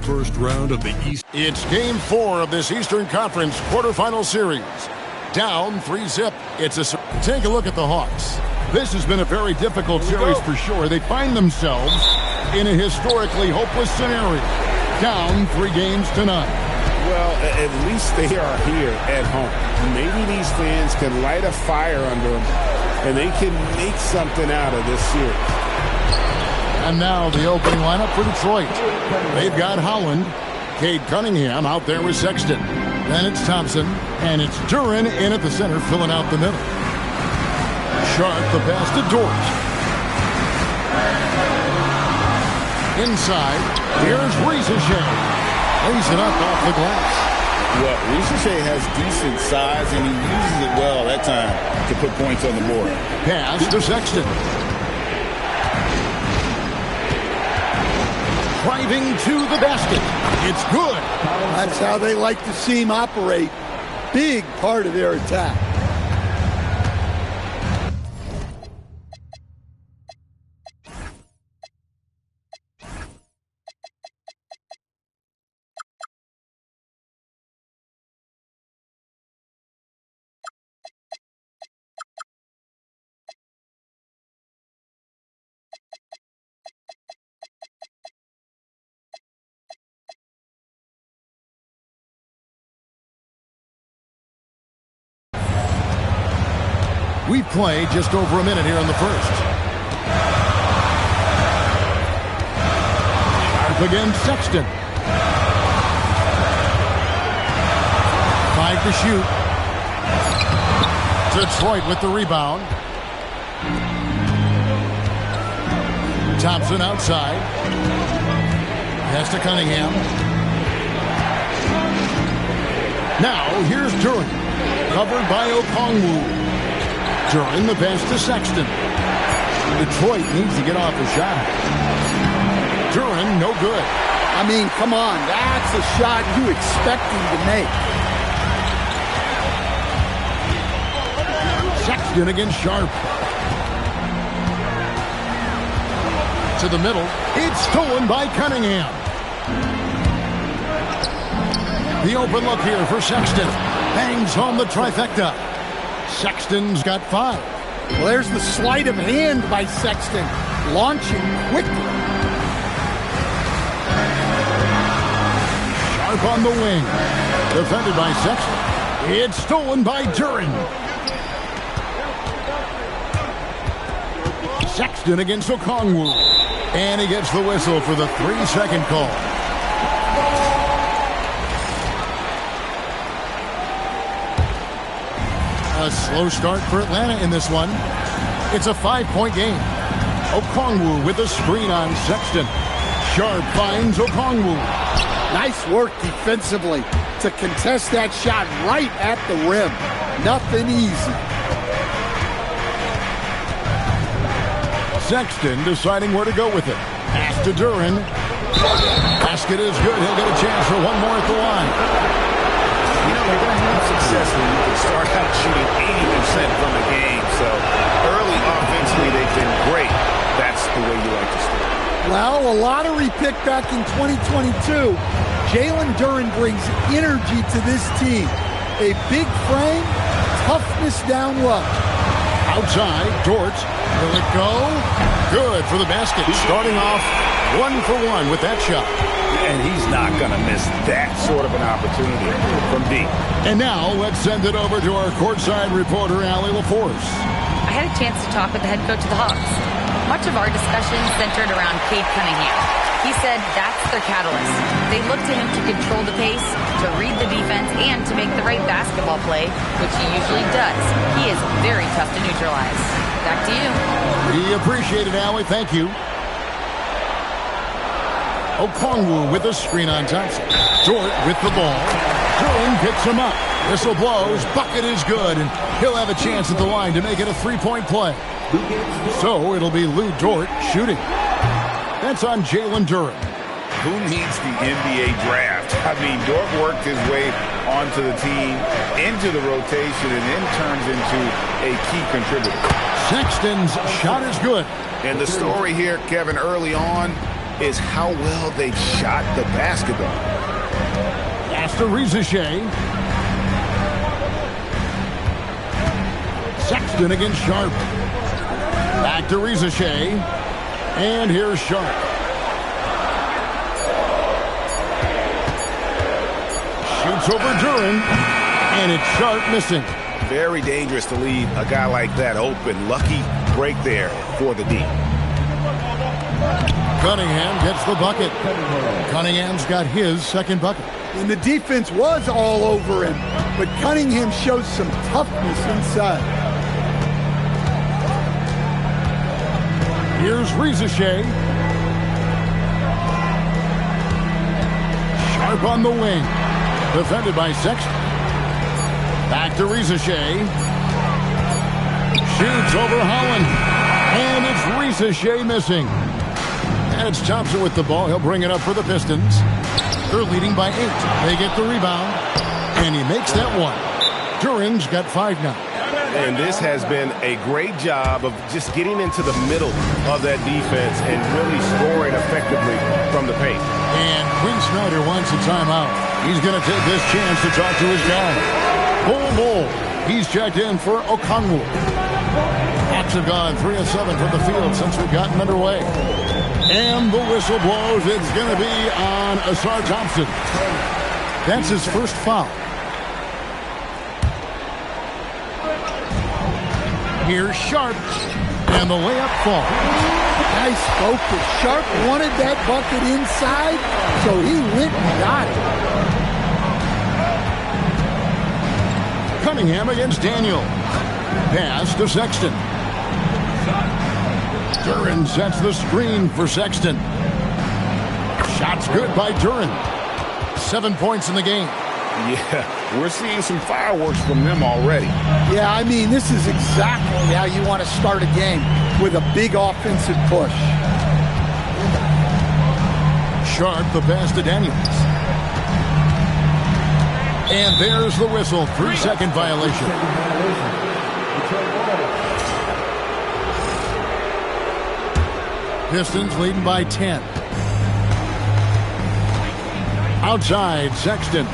first round of the East. It's Game 4 of this Eastern Conference quarterfinal series. Down 3-zip. Take a look at the Hawks. This has been a very difficult series for sure. They find themselves in a historically hopeless scenario. Down 3 games to none. Well, at least they are here at home. Maybe these fans can light a fire under them, and they can make something out of this series. And now the opening lineup for Detroit. They've got Howland, Cade Cunningham out there with Sexton. Then it's Thompson, and it's Duren in at the center, filling out the middle. Sharp the pass to Dort. Inside, here's Risacher. Lays it up off the glass. Well, Risacher has decent size, and he uses it well that time to put points on the board. Pass to Sexton. Driving to the basket. It's good. That's how they like to see him operate. Big part of their attack. We play just over a minute here in the first. Sharp again, Sexton. 5 to shoot. Detroit with the rebound. Thompson outside. Pass to Cunningham. Now here's Duren. Covered by Okongwu. Duren the pass to Sexton. Detroit needs to get off a shot. Duren, no good. I mean, come on. That's a shot you expect him to make. Sexton against Sharp. To the middle. It's stolen by Cunningham. The open look here for Sexton. Bangs home the trifecta. Sexton's got 5. Well, there's the sleight of hand by Sexton. Launching quickly. Sharp on the wing. Defended by Sexton. It's stolen by Duren. Sexton against Okongwu. And he gets the whistle for the 3-second call. A slow start for Atlanta in this one. It's a 5-point game. Okongwu with a screen on Sexton. Sharp finds Okongwu. Nice work defensively to contest that shot right at the rim. Nothing easy. Sexton deciding where to go with it. Pass to Duren. Basket is good. He'll get a chance for one more at the line. You know, you're going to have success when you can start out shooting 80% from the game. So early offensively, they've been great. That's the way you like to start. Well, a lottery pick back in 2022. Jalen Duren brings energy to this team. A big frame, toughness down low. Outside, Dort. Will it go? Good for the basket. Starting off 1 for 1 with that shot. And he's not going to miss that sort of an opportunity from deep. And now let's send it over to our courtside reporter, Allie LaForce. I had a chance to talk with the head coach of the Hawks. Much of our discussion centered around Cade Cunningham. He said that's their catalyst. They look to him to control the pace, to read the defense, and to make the right basketball play, which he usually does. He is very tough to neutralize. Back to you. We appreciate it, Allie. Thank you. Okongwu with a screen on Thompson. Dort with the ball. Duren picks him up. Whistle blows. Bucket is good, and he'll have a chance at the line to make it a 3-point play. So it'll be Lou Dort shooting. That's on Jalen Duren. Who needs the NBA draft? I mean, Dort worked his way onto the team, into the rotation, and then turns into a key contributor. Sexton's shot is good. And the story here, Kevin, early on, is how well they've shot the basketball. Pass to Rizachet. Sexton against Sharp. Back to Rizachet. And here's Sharp. Shoots over Duren. And it's Sharp missing. Very dangerous to leave a guy like that open. Lucky break there for the D. Cunningham gets the bucket. Cunningham's got his second bucket. And the defense was all over him, but Cunningham shows some toughness inside. Here's Rizachet. Sharp on the wing. Defended by Sexton. Back to Rizachet. Shoots over Holland. And it's Rizachet missing. And it's Thompson with the ball. He'll bring it up for the Pistons. They're leading by 8. They get the rebound. And he makes that one. Duren's got 5 now. And this has been a great job of just getting into the middle of that defense and really scoring effectively from the paint. And Quinn Snyder wants a timeout. He's going to take this chance to talk to his guy. Bull. He's checked in for Okongwu. Hawks have gone 3 of 7 from the field since we've gotten underway. And the whistle blows. It's going to be on Ausar Thompson. That's his first foul. Here's Sharp. And the layup falls. Nice focus. Sharp wanted that bucket inside, so he went and got it. Cunningham against Daniel. Pass to Sexton. Duren sets the screen for Sexton. Shot's good by Duren. 7 points in the game. Yeah, we're seeing some fireworks from them already. Yeah, I mean, this is exactly how you want to start a game, with a big offensive push. Sharp, the pass to Daniels. And there's the whistle. 3-second violation. Pistons leading by 10. Outside, Sexton.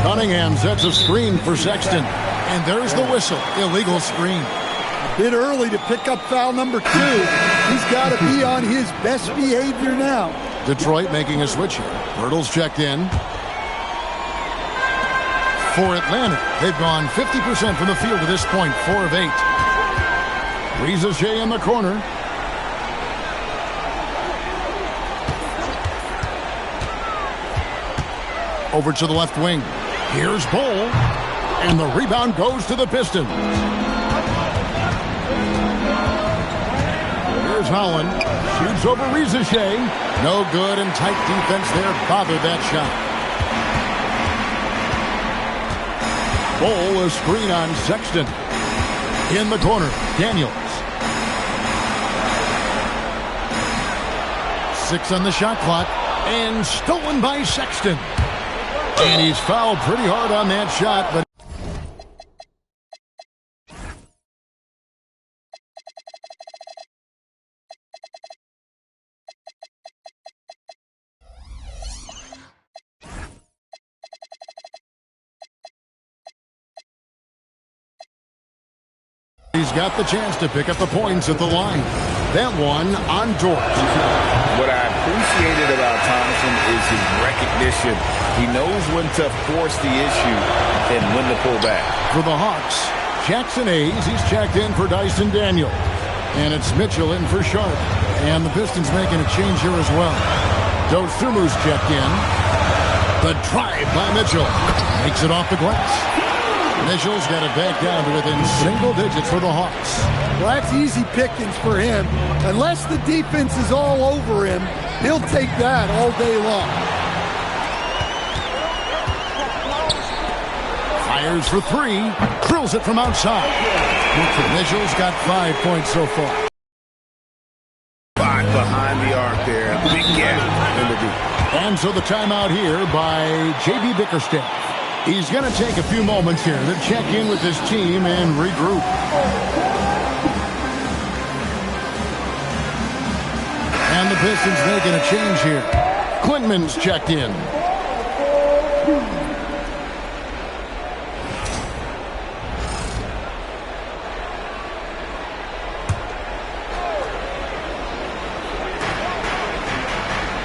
Cunningham sets a screen for Sexton. And there's the whistle. Illegal screen. A bit early to pick up foul number 2. He's got to be on his best behavior now. Detroit making a switch here. Hurdle's checked in. For Atlanta, they've gone 50% from the field to this point, 4 of 8. Rizachet in the corner. Over to the left wing. Here's Bull. And the rebound goes to the Pistons. Here's Holland. Shoots over Rizachet. No good, and tight defense there bothered that shot. Bull, a screen on Sexton. In the corner, Daniels. 6 on the shot clock. And stolen by Sexton. And he's fouled pretty hard on that shot, but he's got the chance to pick up the points at the line. That one on Dort. What I appreciated about Thompson is his recognition. He knows when to force the issue and when to pull back. For the Hawks, Jackson Hayes, he's checked in for Dyson Daniel. And it's Mitchell in for Sharp. And the Pistons making a change here as well. Dosumu's checked in. The drive by Mitchell. Makes it off the glass. Mitchell's got it back down to within single digits for the Hawks. Well, that's easy pickings for him. Unless the defense is all over him, he'll take that all day long. Fires for 3. Drills it from outside. Mitchell's got 5 points so far. 5 behind the arc there. Big gap in the deep. And so the timeout here by J.B. Bickerstaff. He's going to take a few moments here to check in with his team and regroup. And the Pistons making a change here. Quintman's checked in.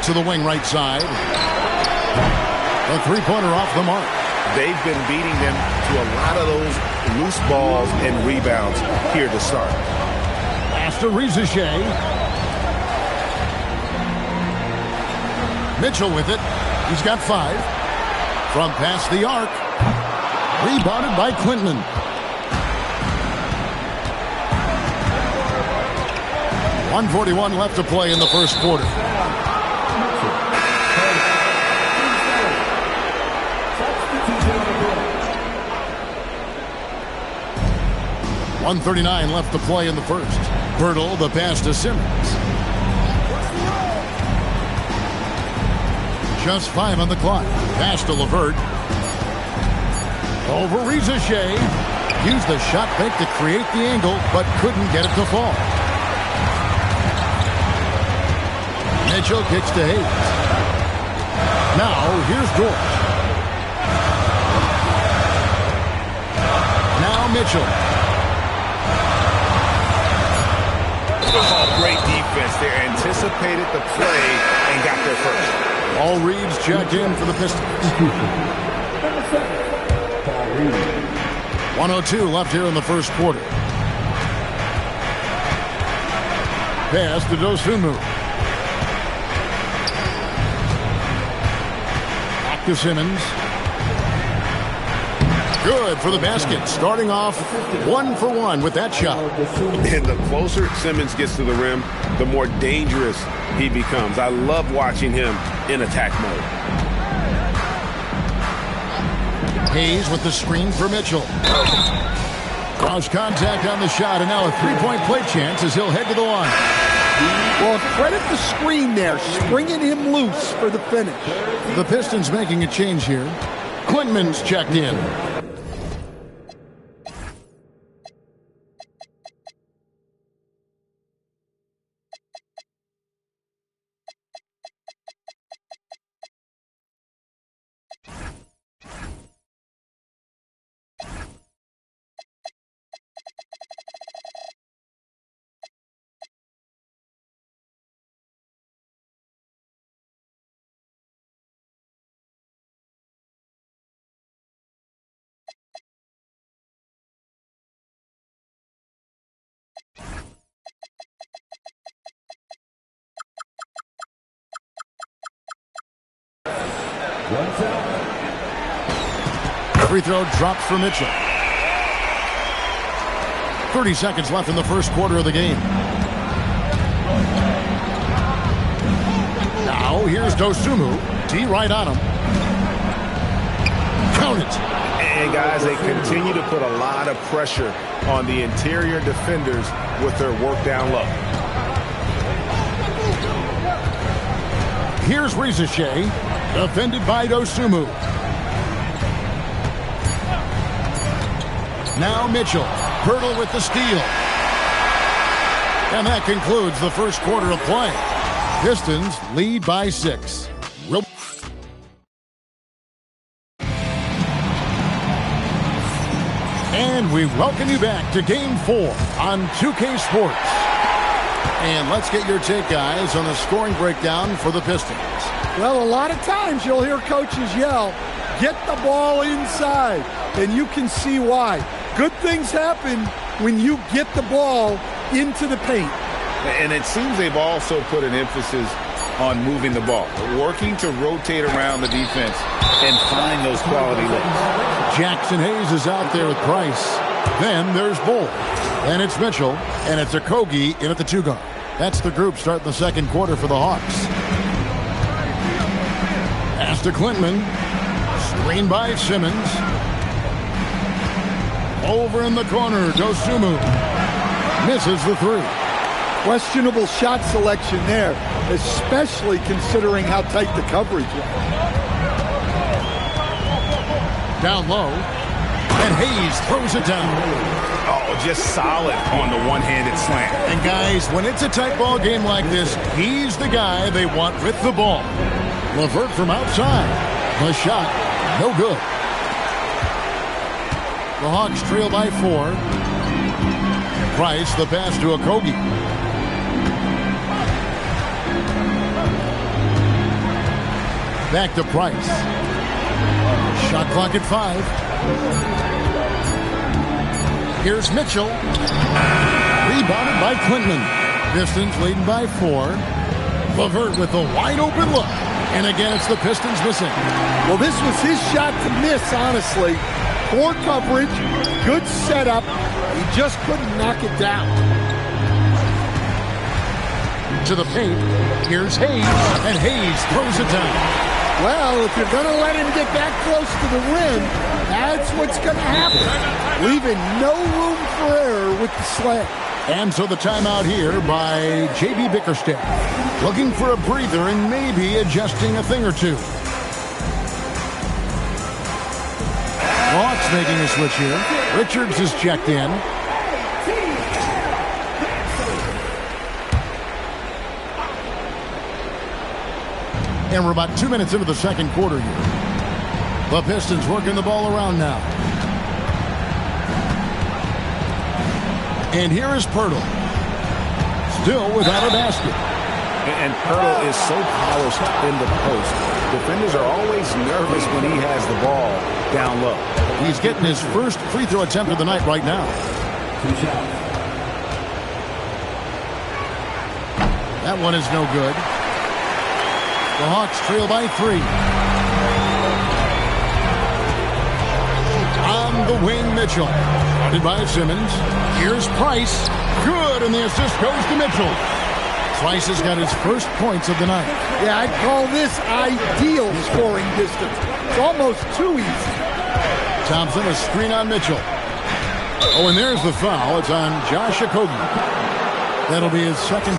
To the wing right side. The three-pointer off the mark. They've been beating them to a lot of those loose balls and rebounds here to start. Pass to Rizachet. Mitchell with it. He's got 5. From past the arc. Rebounded by Quintman. .141 left to play in the first quarter. .139 left to play in the first. Bertle, the pass to Simmons. Just 5 on the clock. Pass to LeVert. Over Rizachet. Used the shot fake to create the angle, but couldn't get it to fall. Mitchell kicks to Hayes. Now, here's Dort. Now Mitchell. Oh, great defense there. Anticipated the play and got there first. All Reeves checked in for the Pistons. 102 left here in the first quarter. Pass to Dosunmu. Back to Simmons. Good for the basket. Starting off 1 for 1 with that shot. And the closer Simmons gets to the rim, the more dangerous he becomes. I love watching him in attack mode. Hayes with the screen for Mitchell. Cross contact on the shot, and now a three-point play chance as he'll head to the line. Well, credit the screen there, springing him loose for the finish. The Pistons making a change here. Quintman's checked in. Free throw dropped for Mitchell. 30 seconds left in the first quarter of the game. Now here's Dosunmu. D right on him. Count it. And guys, they continue to put a lot of pressure on the interior defenders with their work down low. Here's Rizachet, defended by Dosunmu. Now Mitchell, Bertle with the steal. And that concludes the first quarter of play. Pistons lead by 6. And we welcome you back to Game 4 on 2K Sports. And let's get your take, guys, on the scoring breakdown for the Pistons. Well, a lot of times you'll hear coaches yell, get the ball inside, and you can see why. Good things happen when you get the ball into the paint. And it seems they've also put an emphasis on moving the ball, working to rotate around the defense and find those quality looks. Jackson Hayes is out there with Price. Then there's Bull. And it's Mitchell. And it's Okogie in at the 2 guard. That's the group starting the second quarter for the Hawks. Pass to Quintman. Screen by Simmons. Over in the corner, Dosunmu. Misses the 3. Questionable shot selection there, especially considering how tight the coverage is. Down low. And Hayes throws it down. Oh, just solid on the one-handed slam. And guys, when it's a tight ball game like this, he's the guy they want with the ball. LeVert from outside. The shot, no good. The Hawks trail by 4. Price, the pass to Okogie. Back to Price. Shot clock at 5. Here's Mitchell. Rebounded by Clinton. Pistons leading by 4. LeVert with a wide open look. And again, it's the Pistons missing. Well, this was his shot to miss, honestly. Poor coverage, good setup. He just couldn't knock it down. To the paint. Here's Hayes. And Hayes throws it down. Well, if you're going to let him get that close to the rim, that's what's going to happen. Leaving no room for error with the slam. And so the timeout here by J.B. Bickerstaff. Looking for a breather and maybe adjusting a thing or two. Hawks making a switch here. Richards is checked in. And we're about 2 minutes into the second quarter here. The Pistons working the ball around now. And here is Poeltl. Still without a basket. And Poeltl is so polished in the post. Defenders are always nervous when he has the ball down low. He's getting his first free throw attempt of the night right now. That one is no good. The Hawks trail by 3. On the wing, Mitchell. Guarded by Simmons. Here's Price. Good, and the assist goes to Mitchell. Price has got his first points of the night. Yeah, I'd call this ideal scoring distance. It's almost too easy. Thompson, a screen on Mitchell. Oh, and there's the foul. It's on Josh Okogie. That'll be his second.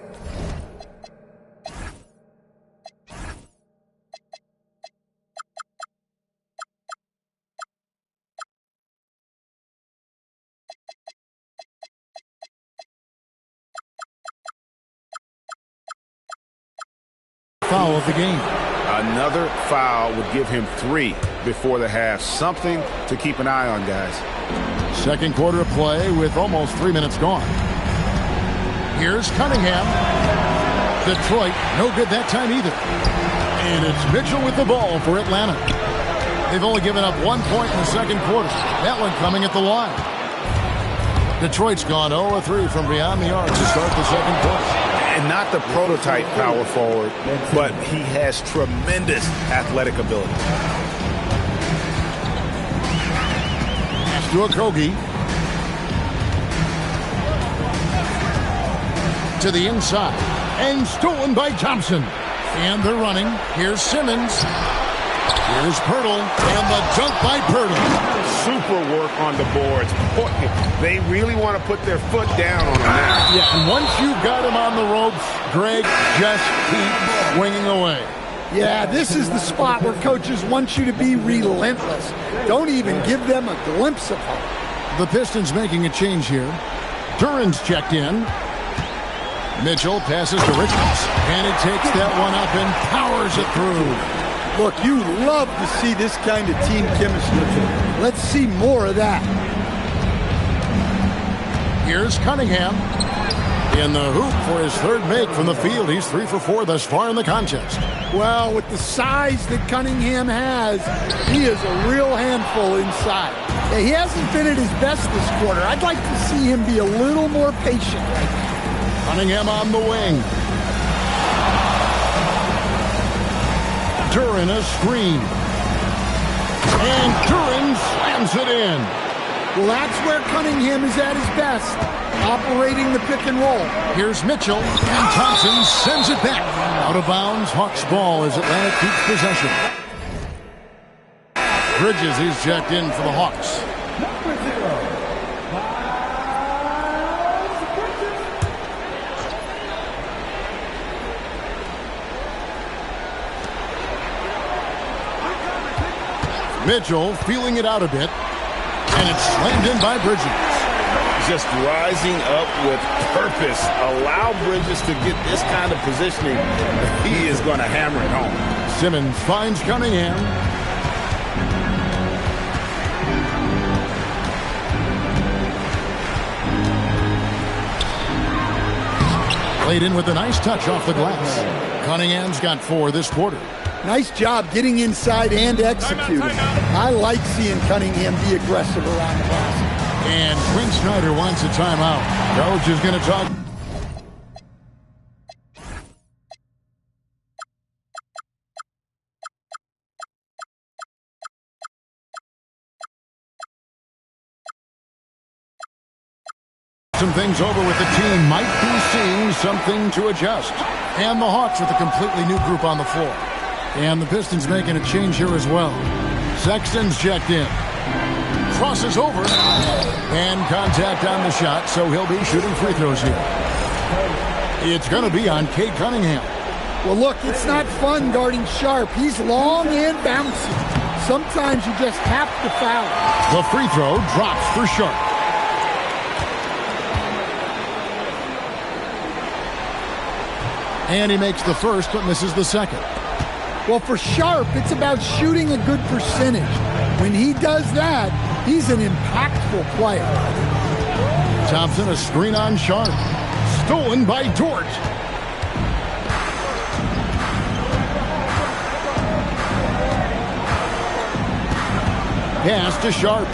Foul of the game. Another foul would give him 3 before the half. Something to keep an eye on, guys. Second quarter of play with almost 3 minutes gone. Here's Cunningham. Detroit, no good that time either. And it's Mitchell with the ball for Atlanta. They've only given up 1 point in the second quarter. That one coming at the line. Detroit's gone 0-3 from beyond the arc to start the second quarter. And not the prototype power forward, but he has tremendous athletic ability. To Okogie. To the inside. And stolen by Thompson. And they're running. Here's Simmons. Here's Poeltl. And the dunk by Poeltl. Super work on the boards. Boy, they really want to put their foot down on him now. Yeah, and once you've got him on the ropes, Greg, just keep swinging away. Yeah, this is the spot where coaches want you to be relentless. Don't even give them a glimpse of hope. The Pistons making a change here. Duran's checked in. Mitchell passes to Richards. And it takes that one up and powers it through. Look, you love to see this kind of team chemistry. Let's see more of that. Here's Cunningham. In the hoop for his third make from the field. He's 3 for 4 thus far in the contest. Well, with the size that Cunningham has, he is a real handful inside. Yeah, he hasn't been at his best this quarter. I'd like to see him be a little more patient right now. Cunningham on the wing. Duran a screen. And Duran slams it in. Well, that's where Cunningham is at his best, operating the pick and roll. Here's Mitchell, and Thompson sends it back. Out of bounds, Hawks ball as Atlanta keeps possession. Bridges is checked in for the Hawks. Mitchell feeling it out a bit. And it's slammed in by Bridges. just rising up with purpose. Allow Bridges to get this kind of positioning. He is going to hammer it home. Simmons finds Cunningham. Played in with a nice touch off the glass. Cunningham's got 4 this quarter. Nice job getting inside and executing. I like seeing Cunningham be aggressive around the basket. And Quinn Snyder wants a timeout. Coach is going to talk. Some things over with the team. Might be seeing something to adjust. And the Hawks with a completely new group on the floor. And the Pistons making a change here as well. Sexton's checked in. Crosses over. And contact on the shot, so he'll be shooting free throws here. It's going to be on Cade Cunningham. Well, look, it's not fun guarding Sharp. He's long and bouncy. Sometimes you just have to foul. The free throw drops for Sharp. And he makes the first, but misses the second. Well, for Sharp, it's about shooting a good percentage. When he does that, he's an impactful player. Thompson, a screen on Sharp. Stolen by Dort. Pass to Sharp.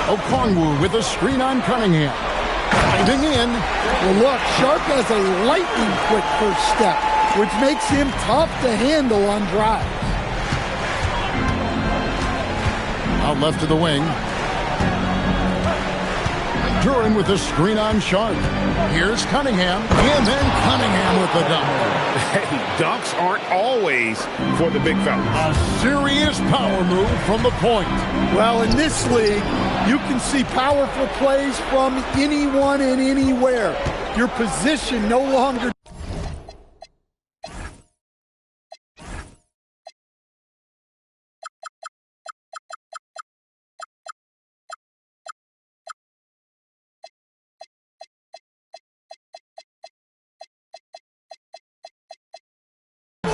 Okongwu with a screen on Cunningham. Finding in. Well, look, Sharp has a lightning quick first step, which makes him tough to handle on drives. Out left to the wing. Duren with a screen on Sharp. Here's Cunningham. And then Cunningham with the dunk. Hey, dunks aren't always for the big fella. A serious power move from the point. Well, in this league, you can see powerful plays from anyone and anywhere. Your position no longer...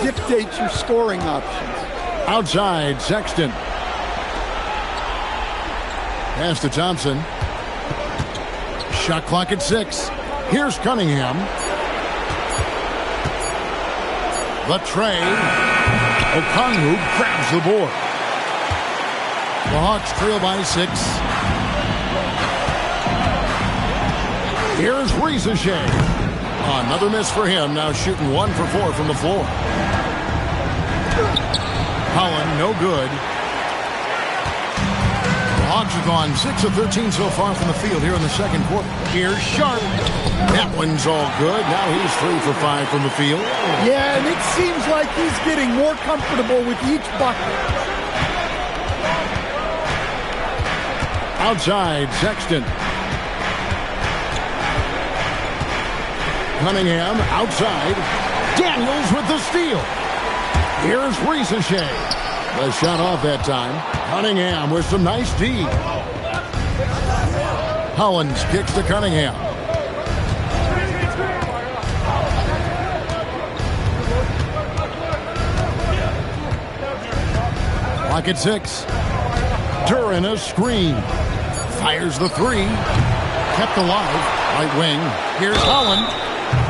dictate your scoring options. Outside, Sexton. Pass to Thompson. Shot clock at 6. Here's Cunningham. The tray. Okongwu grabs the board. The Hawks trail by 6. Here's Risacher. Another miss for him. Now shooting 1 for 4 from the floor. Holland, no good. The Hawks have gone 6 of 13 so far from the field here in the second quarter. Here's Sharp. That one's all good. Now he's 3 for 5 from the field. Yeah, and it seems like he's getting more comfortable with each bucket. Outside, Sexton. Cunningham outside. Daniels with the steal. Here's Risacher. The shot off that time. Cunningham with some nice D. Hollins kicks to Cunningham. Clock at 6. Duren a screen. Fires the 3. Kept alive. Right wing. Here's Holland.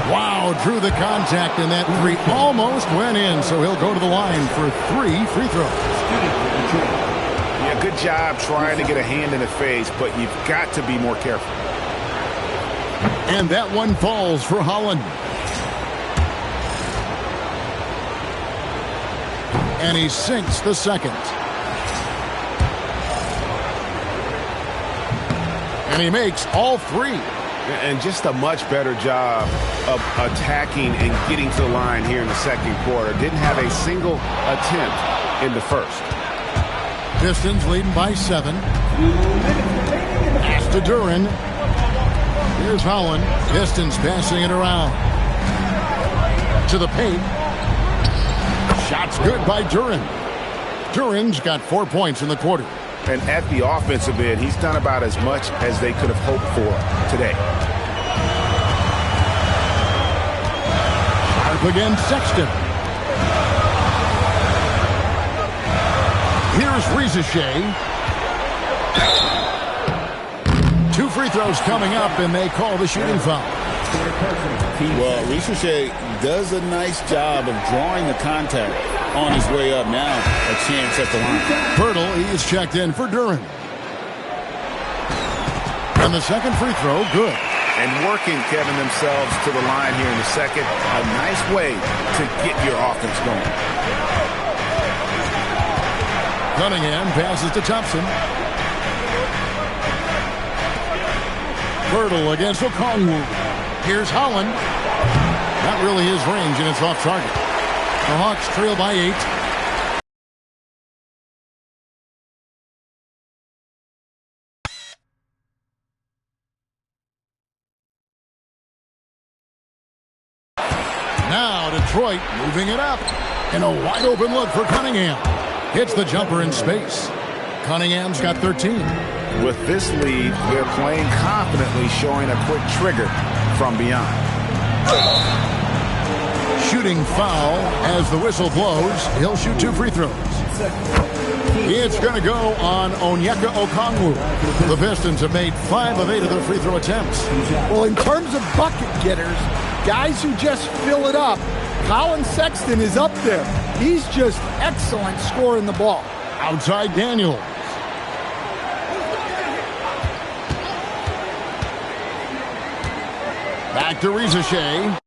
Wow, drew the contact, and that 3 almost went in, so he'll go to the line for 3 free throws. Yeah, good job trying to get a hand in the face, but you've got to be more careful. And that one falls for Holland. And he sinks the second. And he makes all 3. And just a much better job of attacking and getting to the line here in the second quarter. Didn't have a single attempt in the first. Pistons leading by 7. Pass to Duren. Here's Holland. Pistons passing it around. To the paint. Shot's good by Duren. Duren's got 4 points in the quarter. And at the offensive end, he's done about as much as they could have hoped for today. Up against Sexton. Here's Rizachet. 2 free throws coming up, and they call the shooting foul. Well, Rizachet does a nice job of drawing the contact on his way up. Now a chance at the line. Pirtle, he is checked in for Duren. And the second free throw, good. And working, Kevin, themselves to the line here in the second. A nice way to get your offense going. Cunningham passes to Thompson. Pirtle against Okongwu. Here's Holland. Not really his range, and it's off target. The Hawks trail by 8. Now Detroit moving it up. And a wide open look for Cunningham. Hits the jumper in space. Cunningham's got 13. With this lead, they're playing confidently, showing a quick trigger from beyond. Shooting foul as the whistle blows. He'll shoot 2 free throws. It's going to go on Onyeka Okongwu. The Pistons have made 5 of 8 of their free throw attempts. Well, in terms of bucket getters, guys who just fill it up, Colin Sexton is up there. He's just excellent scoring the ball. Outside Daniels. Back to Rizachet.